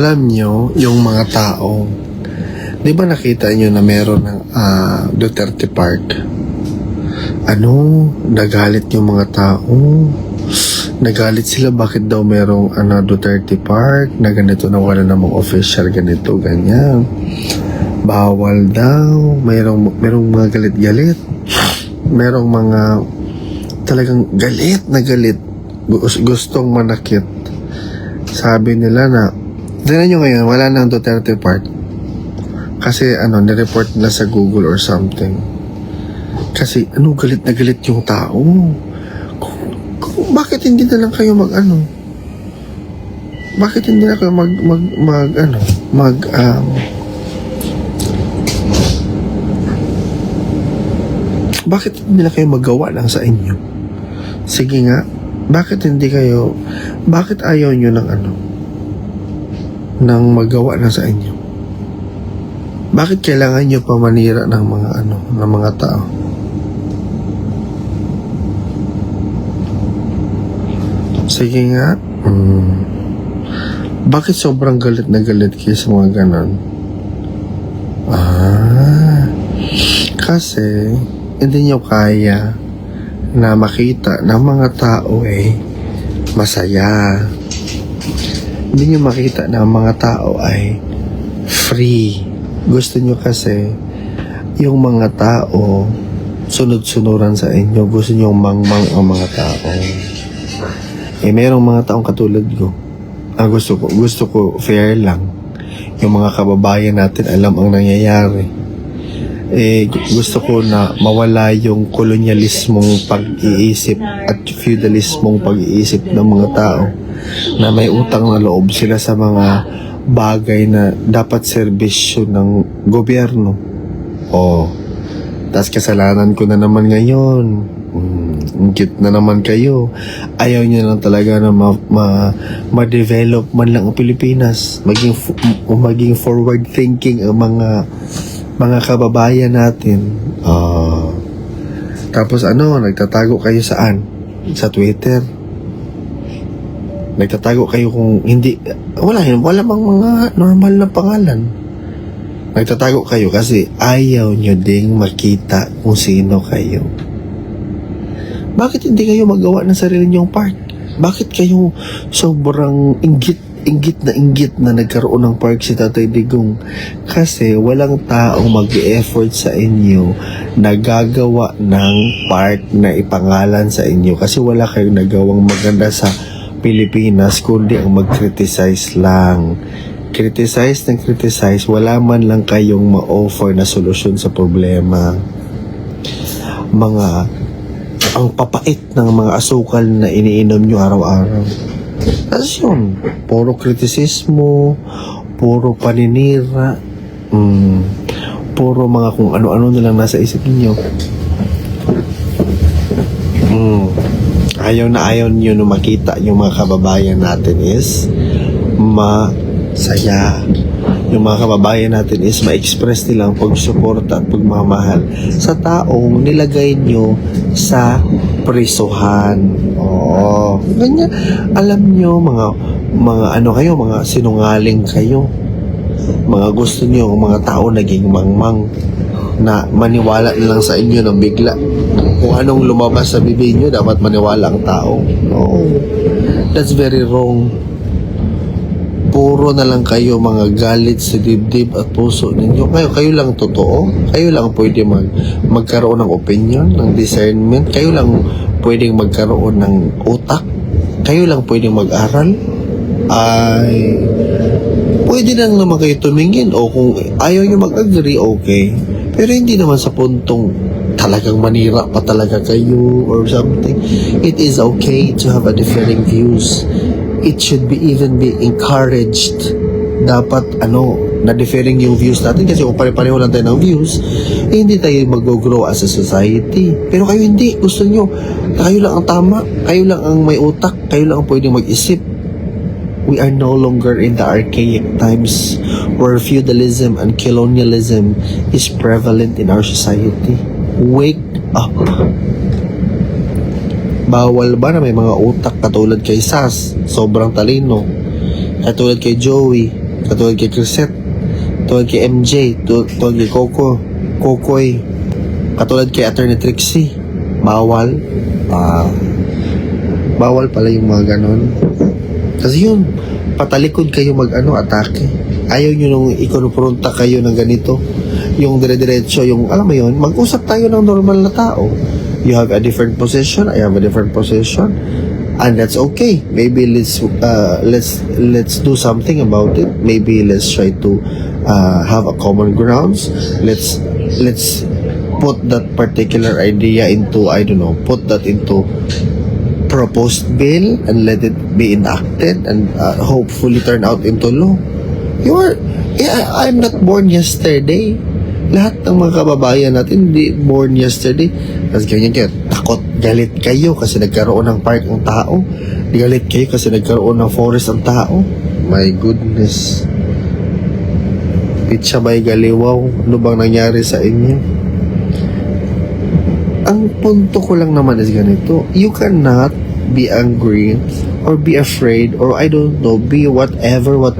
Alam nyo, yung mga tao, di ba nakita nyo na meron ng Duterte Park? Nagalit yung mga tao. Nagalit sila bakit daw merong Duterte Park na ganito na wala namang official ganito, ganyan. Bawal daw. Merong mga galit-galit. Merong mga talagang galit na galit. Gustong manakit. Sabi nila na, tignan nyo ngayon, wala nang Duterte Park. Kasi nireport na sa Google or something. Kasi galit na galit yung tao. Bakit hindi na lang kayo bakit hindi na kayo bakit hindi na kayo magawa lang sa inyo? Sige nga, bakit ayaw nyo ng magawa lang sa inyo? Bakit kailangan nyo pa manira ng mga tao? Sige nga, bakit sobrang galit na galit kayo sa mga ganon? Kasi hindi nyo kaya na makita ng mga tao masaya. Hindi nyo makita na ang mga tao ay free. Gusto nyo kasi yung mga tao sunod-sunuran sa inyo. Gusto nyo mangmang ang mga tao. Merong mga taong katulad ko. Gusto ko fair lang. Yung mga kababayan natin alam ang nangyayari. Gusto ko na mawala yung kolonyalismong pag-iisip at feudalismong pag-iisip ng mga tao na may utang na loob sila sa mga bagay na dapat serbisyo ng gobyerno. Tas kasalanan ko na naman ngayon. Cute na naman kayo. Ayaw nyo lang talaga na ma-develop man lang ang Pilipinas. Maging forward thinking ang mga kababayan natin. Tapos nagtatago kayo saan? Sa Twitter. Nagtatago kayo kung hindi, wala mang mga normal na pangalan. Nagtatago kayo kasi ayaw nyo ding makita kung sino kayo. Bakit hindi kayo magawa ng sarili nyong park? Bakit kayo sobrang inggit na nagkaroon ng park si Tatay Digong? Kasi walang taong mag-e-effort sa inyo na gagawa ng park na ipangalan sa inyo. Kasi wala kayong nagawang maganda sa Pilipinas kundi ang mag-criticize lang. Criticize, wala man lang kayong ma-offer na solusyon sa problema. Ang papait ng mga asukal na iniinom nyo araw-araw. Tapos yun, puro kritisismo, puro paninira, puro mga kung ano-ano na lang nasa isip niyo. Ayaw nyo na makita yung mga kababayan natin is masaya. Yung mga kababayan natin is ma-express nilang pagsuporta at pagmamahal sa taong nilagay nyo sa prisuhan. Ganyan. Alam nyo, mga sinungaling kayo. Mga gusto nyo, mga tao naging mangmang na maniwala na lang sa inyo ng bigla. Kung anong lumabas sa bibig nyo, dapat maniwala ang tao. That's very wrong. Puro na lang kayo mga galit sa dibdib at puso ninyo. Kayo lang totoo. Kayo lang pwede magkaroon ng opinion, ng discernment. Kayo lang pwedeng magkaroon ng utak. Kayo lang pwedeng mag-aral. Pwede lang naman kayo tumingin. O kung ayaw nyo mag-agree, okay. Pero hindi naman sa puntong talagang manira pa talaga kayo or something. It is okay to have a differing views. It should be even be encouraged. Dapat na differing yung views natin kasi kung pare-pareho lang tayo ng views, hindi tayo mag-grow as a society. Pero kayo hindi. Gusto nyo, kayo lang ang tama, kayo lang ang may utak, kayo lang ang pwedeng mag-isip. We are no longer in the archaic times where feudalism and colonialism is prevalent in our society. Wake up. Bawal ba na may mga utak katulad kay Sas, sobrang talino, katulad kay Joey, katulad kay Crisette, katulad kay MJ, katulad kay Kokoy, katulad kay Attorney Trixie. Bawal. Bawal pala yung mga ganon. Kasi yun, patalikod kayo atake. Ayaw nyo nung ikonfronta kayo ng ganito. Yung dire-diretso, yung, alam mo yun, mag-usap tayo ng normal na tao. You have a different position, I have a different position. And that's okay. Maybe let's do something about it. Maybe let's try to have a common grounds. Let's put that particular idea into, I don't know, put that into proposed bill and let it be enacted and hopefully turn out into law. I'm not born yesterday. Lahat ng mga kababayan natin hindi born yesterday. Kasi ganyan kayo, takot, galit kayo kasi nagkaroon ng park ang tao. Galit kayo kasi nagkaroon ng forest ang tao. My goodness. Pitsa ba'y galiwaw? Ano bang nangyari sa inyo? Ang punto ko lang naman is ganito. You cannot be angry or be afraid or I don't know, be whatever what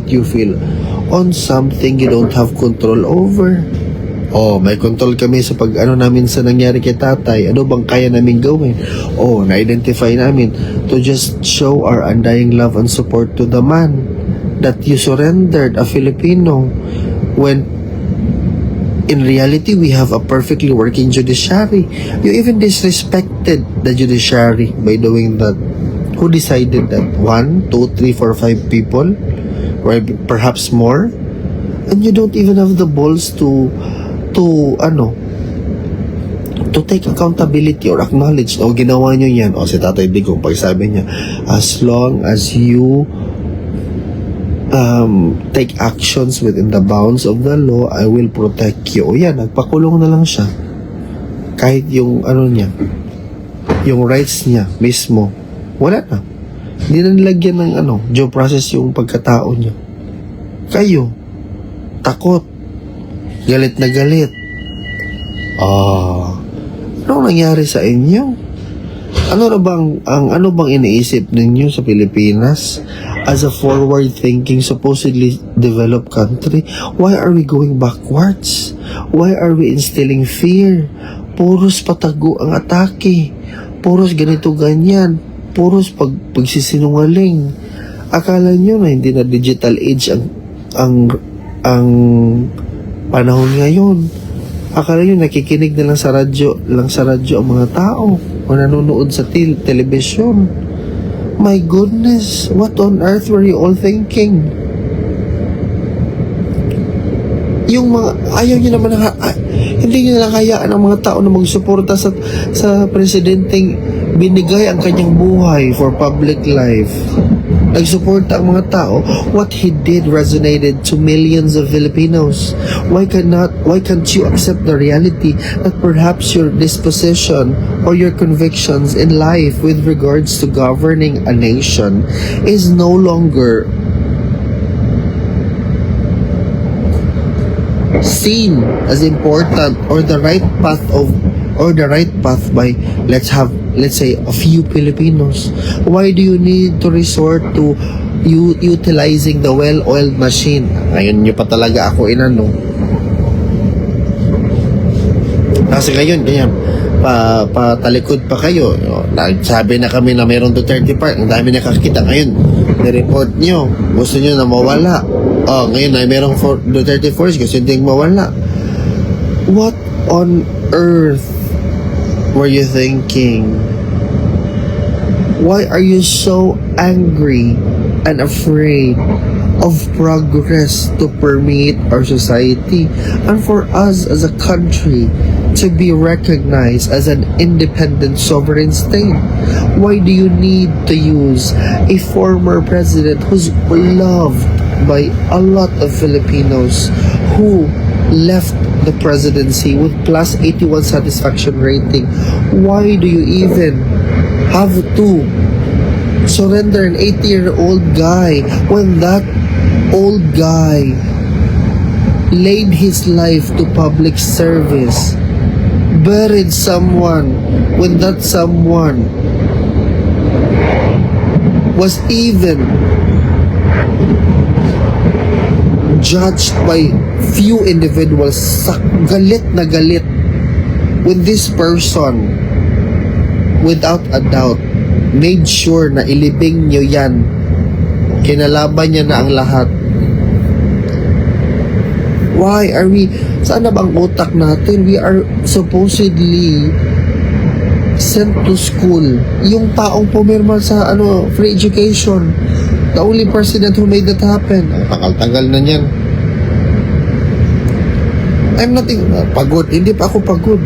you feel on something you don't have control over. May control kami sa namin sa nangyari kay tatay. Ano bang kaya namin gawin? Na-identify namin to just show our undying love and support to the man that you surrendered, a Filipino, when in reality we have a perfectly working judiciary. You even disrespected the judiciary by doing that. Who decided that? 1, 2, 3, 4, 5 people? Or perhaps more? And you don't even have the balls to take accountability or acknowledge ginawa nyo yan. Si Tatay Digong, pagsabi niya, as long as you take actions within the bounds of the law, I will protect you. Nagpakulong na lang siya. Kahit yung yung rights niya mismo, wala na. Hindi na nilagyan ng due process yung pagkatao niya. Kayo, takot, galit na galit. Anong nangyari sa inyo? Ano bang iniisip ninyo sa Pilipinas as a forward-thinking, supposedly developed country? Why are we going backwards? Why are we instilling fear? Puros patago ang atake. Puros ganito ganyan. Puros pagsisinungaling. Akala nyo na hindi na digital age ang panahon ngayon. Akala nyo nakikinig na lang sa radyo ang mga tao o nanonood sa television. My goodness, what on earth were you all thinking? Yung mga ayaw nyo naman hindi nyo lang hayaan ang mga tao na magsuporta sa presidenteng binigay ang kanyang buhay for public life. Nagsuporta ang mga tao. What he did resonated to millions of Filipinos. Why can't you accept the reality that perhaps your disposition or your convictions in life with regards to governing a nation is no longer seen as important or the right path by let's say a few Filipinos? Why do you need to resort to utilizing the well-oiled machine? Ngayon nyo pa talaga ako kasi ngayon ganyan patalikod pa kayo. Sabi na kami na mayroong Duterte Park, ang dami nakakita. Ngayon ni-report nyo, gusto nyo na mawala. Ngayon ay mayroong Duterte Force, gusto nyo mawala. What on earth were you thinking? Why are you so angry and afraid of progress to permeate our society and for us as a country to be recognized as an independent sovereign state? Why do you need to use a former president who's loved by a lot of Filipinos who left the presidency with plus 81 satisfaction rating? Why do you even have to surrender an 80-year-old guy when that old guy laid his life to public service, buried someone when that someone was even judged by few individuals sa galit na galit when this person, without a doubt, made sure na ilibing nyo yan. Kinalaban niya na ang lahat. Why are we, saan na bang utak natin? We are supposedly sent to school. Yung taong pumirma sa free education, the only president who made that happen. Ang tagal na niyan. I'm not pagod. Hindi pa ako pagod.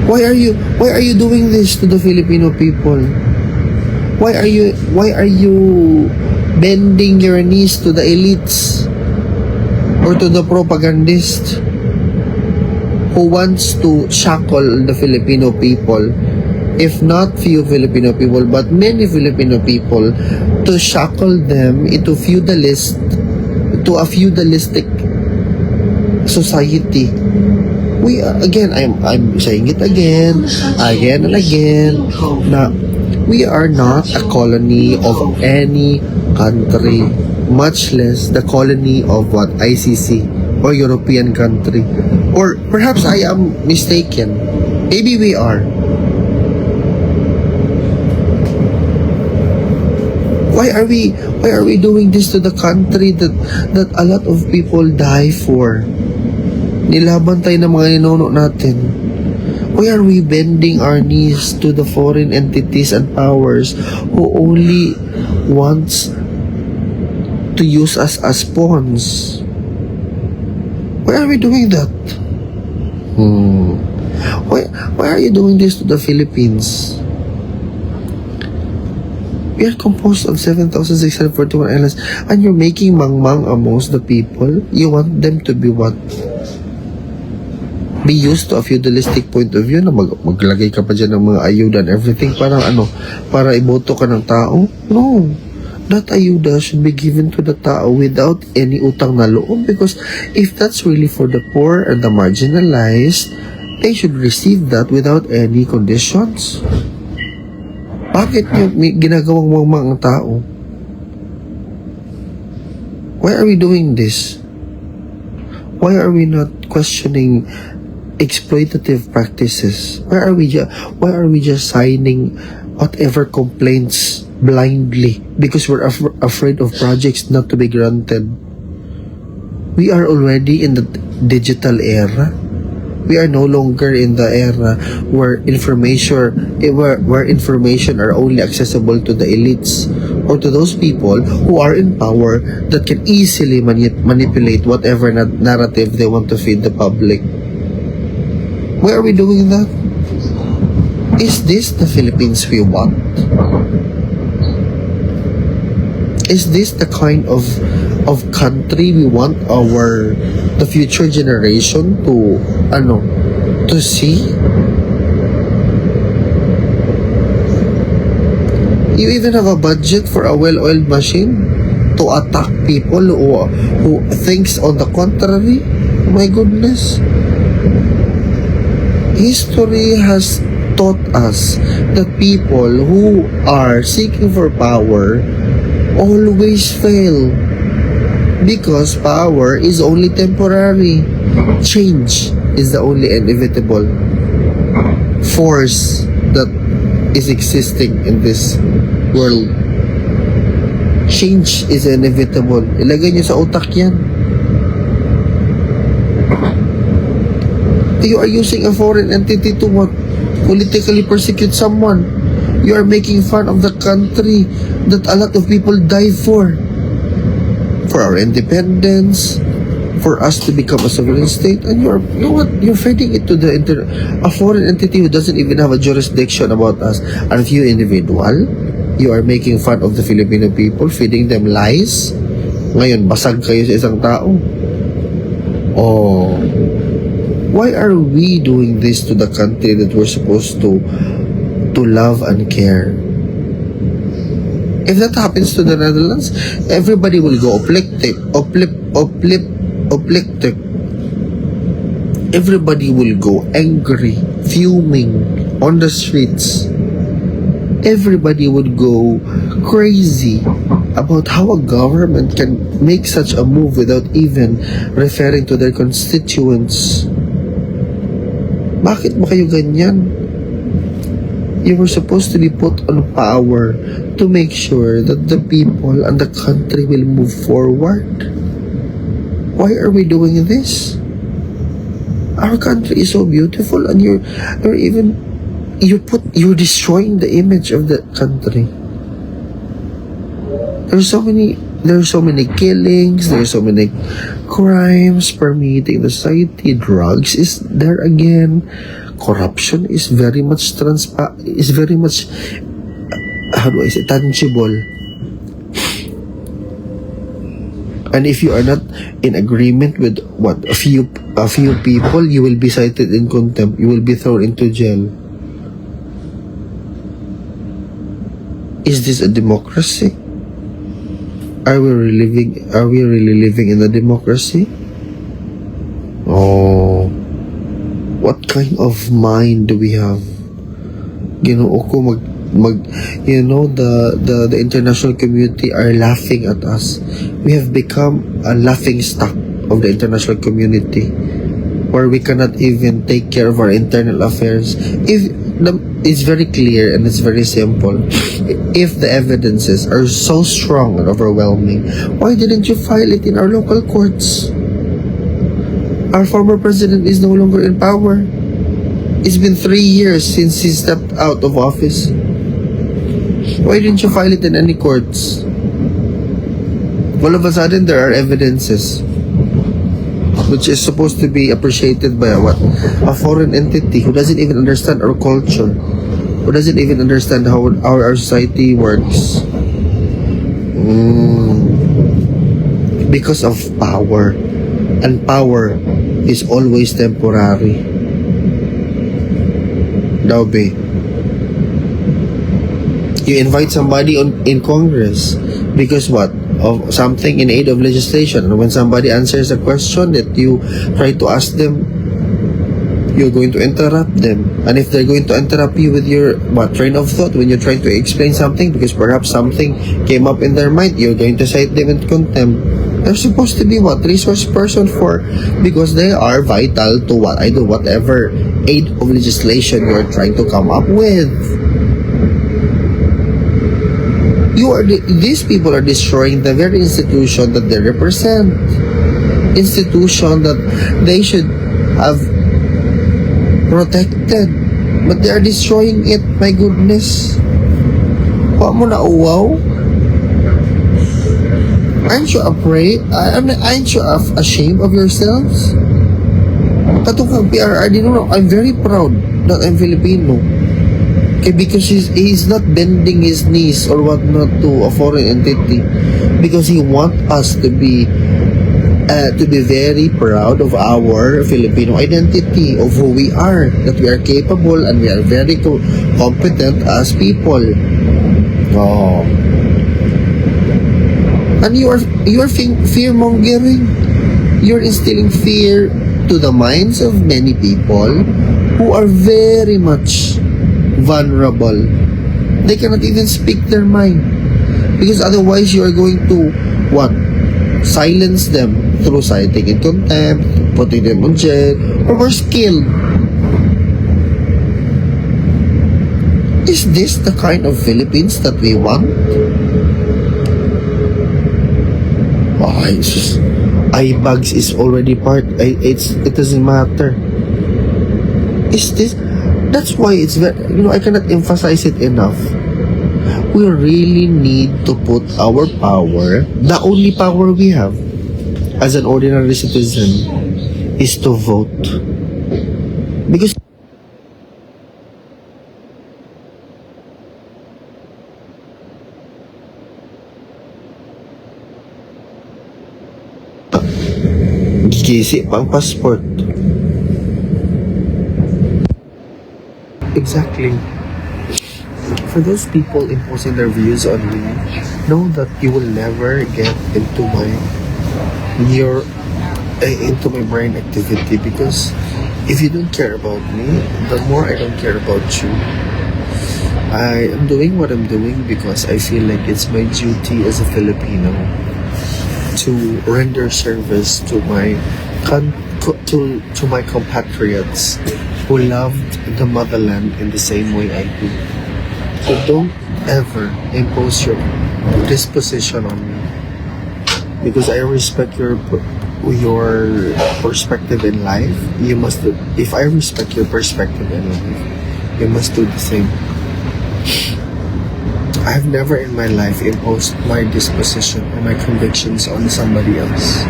Why are you doing this to the Filipino people? Why are you bending your knees to the elites or to the propagandists who wants to shackle the Filipino people, if not few Filipino people but many Filipino people, to shackle them into a feudalistic society? I'm saying it again and again, na we are not a colony of any country, much less the colony of ICC or European country. Or perhaps I am mistaken. Maybe we are. Why are we doing this to the country that a lot of people die for? Nilaban tayo ng mga ninuno natin. Why are we bending our knees to the foreign entities and powers who only wants to use us as pawns? Why are we doing that? Why are you doing this to the Philippines? We are composed of 7,641 islands and you're making mangmang amongst the people. You want them to be what? Be used to a feudalistic point of view na maglagay ka pa dyan ng mga ayuda and everything para iboto ka ng tao? No. That ayuda should be given to the tao without any utang na loob, because if that's really for the poor and the marginalized, they should receive that without any conditions. Bakit nyo ginagawang mga tao? Why are we doing this? Why are we not questioning exploitative practices? Why are we just signing whatever complaints blindly because we're afraid of projects not to be granted? We are already in the digital era. We are no longer in the era where information are only accessible to the elites or to those people who are in power that can easily manipulate whatever narrative they want to feed the public. Why are we doing that? Is this the Philippines we want? Is this the kind of country we want the future generation to see? You even have a budget for a well-oiled machine to attack people who thinks on the contrary? My goodness. History has taught us that people who are seeking for power always fail, because power is only temporary. Change is the only inevitable force that is existing in this world. Change is inevitable. Ilagay niyo sa utak yan. You are using a foreign entity to what? Politically persecute someone. You are making fun of the country that a lot of people died for our independence, for us to become a sovereign state, and you're feeding it to a foreign entity who doesn't even have a jurisdiction about us. And if you individual, you are making fun of the Filipino people, feeding them lies. Ngayon, basag kayo sa isang tao. Oh, why are we doing this to the country that we're supposed to love and care? If that happens to the Netherlands, everybody will go oplectic. Everybody will go angry, fuming on the streets. Everybody would go crazy about how a government can make such a move without even referring to their constituents? Bakit ba kayo ganyan? You were supposed to be put on power to make sure that the people and the country will move forward. Why are we doing this? Our country is so beautiful, and you're destroying the image of the country. There's so many killings, there's so many crimes permeating the society. Drugs is there again. Corruption is very much how do I say, tangible. And if you are not in agreement with what a few people, you will be cited in contempt. You will be thrown into jail. Is this a democracy? Are we really living in a democracy? Oh, what kind of mind do we have? Ginoo ko, the international community are laughing at us. We have become a laughing stock of the international community, where we cannot even take care of our internal affairs. It's very clear and it's very simple. If the evidences are so strong and overwhelming, why didn't you file it in our local courts? Our former president is no longer in power. It's been 3 years since he stepped out of office. Why didn't you file it in any courts? All of a sudden, there are evidences which is supposed to be appreciated by a foreign entity who doesn't even understand our culture, who doesn't even understand how our society works. Because of power, and power is always temporary. Daube, you invite somebody in Congress because what? Of something in aid of legislation, and when somebody answers a question that you try to ask them, you're going to interrupt them. And if they're going to interrupt you with your train of thought when you're trying to explain something, because perhaps something came up in their mind, you're going to cite them in contempt. They're supposed to be resource person for, because they are vital to whatever aid of legislation you're trying to come up with. These people are destroying the very institution that they represent. Institution that they should have protected. But they are destroying it. My goodness. Huwag mo na uwaw? Aren't you afraid? Aren't you ashamed of yourselves? Katong PRRD, I'm very proud that I'm Filipino. Okay, because he's not bending his knees or whatnot to a foreign entity, because he wants us to be very proud of our Filipino identity, of who we are, that we are capable and we are very competent as people. Oh. And you are fear mongering. You're instilling fear to the minds of many people who are very much vulnerable. They cannot even speak their mind, because otherwise you are going to silence them through citing in contempt, putting them on jail, or worse, killed. Is this the kind of Philippines that we want? It's just, bugs is already part. It doesn't matter. Is this? That's why it's very, I cannot emphasize it enough. We really need to put our power, the only power we have as an ordinary citizen, is to vote. Because gigisi pang passport. Exactly. For those people imposing their views on me, know that you will never get into my brain activity, because if you don't care about me, the more I don't care about you. I am doing what I'm doing because I feel like it's my duty as a Filipino to render service to to my compatriots who loved the motherland in the same way I do. So don't ever impose your disposition on me, because I respect your perspective in life. You must do, if I respect your perspective in life, you must do the same. I've never in my life imposed my disposition or my convictions on somebody else.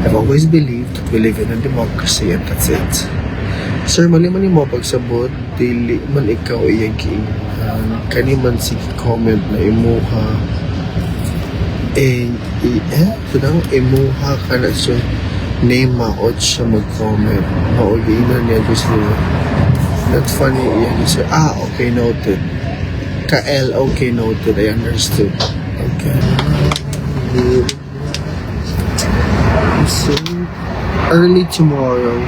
I've always believed that we live in a democracy and that's it. Sir, mali man mo pagsabot, dili man ikaw iyang kiingan, kani man sige comment na imuha, tudang imuha ka na siya, name maot siya mag-comment, maugina niya gusto niya. That's funny, iyan siya, okay, noted. Ka-L, okay, noted, I understood. Okay. So, early tomorrow.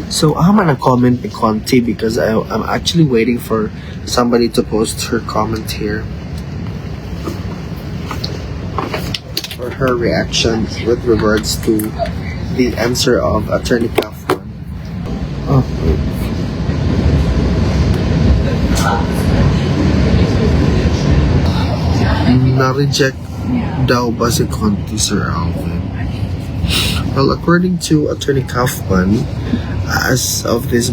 So, I'm gonna comment ni Conti because I'm actually waiting for somebody to post her comment here. For her reaction with regards to the answer of Attorney Kaufman. Oh, wait. Na-reject daw ba si Conti, Sir Alvin? Well, according to Attorney Kaufman, as of this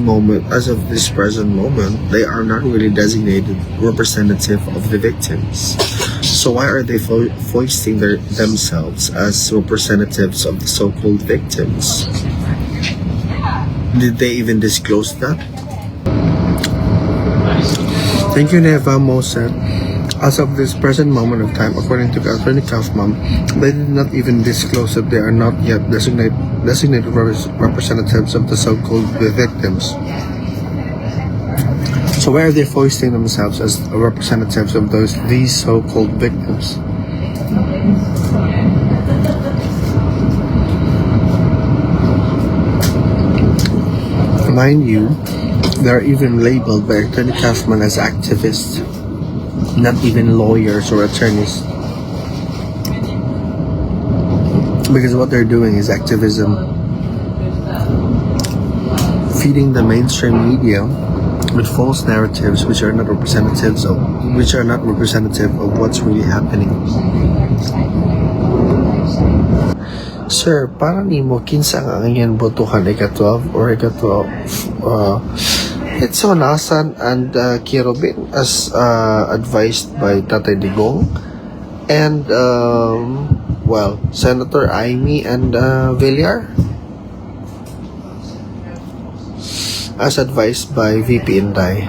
present moment, they are not really designated representative of the victims. So why are they foisting themselves as representatives of the so-called victims? Did they even disclose that? Thank you, Neva Mosen. As of this present moment of time, according to Attorney Kaufman, they did not even disclose that they are not yet designated representatives of the so-called victims. So why are they foisting themselves as representatives of these so-called victims? Mind you, they are even labeled by Attorney Kaufman as activists, not even lawyers or attorneys. Because what they're doing is activism, feeding the mainstream media with false narratives which are not representative of what's really happening. Sir, para nimo kinsa nga ngayon botohan ika-12 or ika-12? It's Honasan and Kirobin as advised by Tatay Digong, and Senator Amy and Villar as advised by VP Inday.